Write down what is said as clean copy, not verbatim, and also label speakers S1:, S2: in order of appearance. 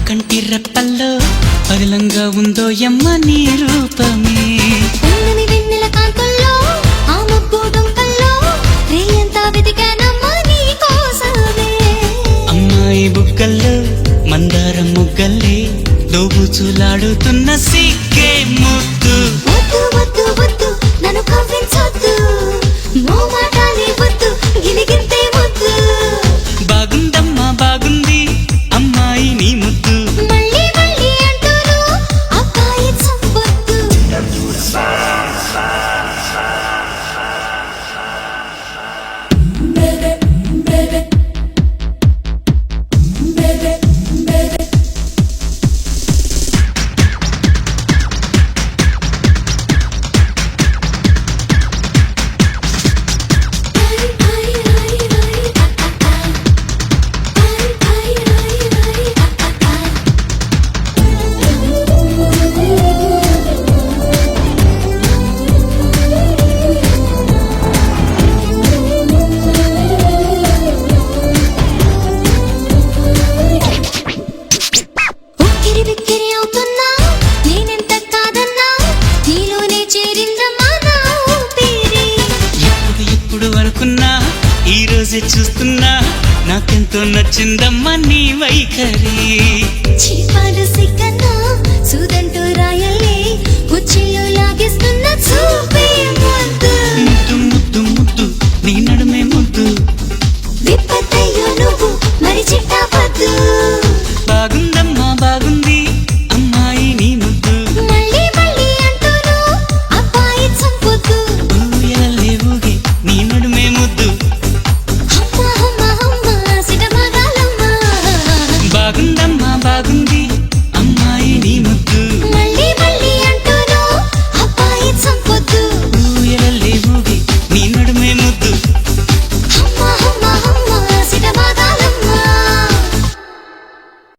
S1: కంటి రెప్పల్లో పగలంగా ఉందో యమ్మ నీ రూపమే
S2: ఉన్నని వెన్నెల కాంతుల్లో ఆ మబ్బు డొంకల్లో రేయంతా వెతికానమ్మా నీ కోసమే
S1: అమ్మాయి బుగ్గల్లో మందార ముగ్గల్లే దోబుచులాడుతున్న సిక్కే ముద్దు
S2: వద్దు వద్దు వద్దు నన్ను కవ్వించొద్దు మోమాటాలే వద్దు గిలిగింతే వద్దు
S1: బాగుందమ్మా బాగుంది అమ్మాయి నీ ముద్దు
S2: మళ్ళీ మళ్ళీ అంటూను అబ్బాయి చంపొద్దు ఉక్కిరి బిక్కిరి అవుతున్నా నేనెంత కాదన్నా నీలోనే చేరిందమ్మా నా ఊపిరి
S1: ఎప్పుడు అనుకున్నా ఈ రోజే చూస్తున్నా నాకెంతో నచ్చిందమ్మా నీ వైఖరి
S2: చీపాలు సిగ్గన్నా సూదంటూ రాయలే కుచ్చిలో లాగేస్తున్న చూపే ముద్దు
S1: ముద్దు ముద్దు ముద్దు నీ నడుమే ముద్దు
S2: విప్పతయ్యో నువ్వు మరి చిట్టవద్దు
S1: బాగుందమ్మా బాగుంది అమ్మాయి నీ ముద్దు
S2: మళ్ళీ మళ్ళీ అంటూను అబ్బాయి చంపొద్దు
S1: ఊయలల్లే ఊగే నీ నడుమే ముద్దు
S2: అమ్మ అమ్మ అమ్మ సిటమగాలమ్మ
S1: బాగుందమ్మా బాగుంది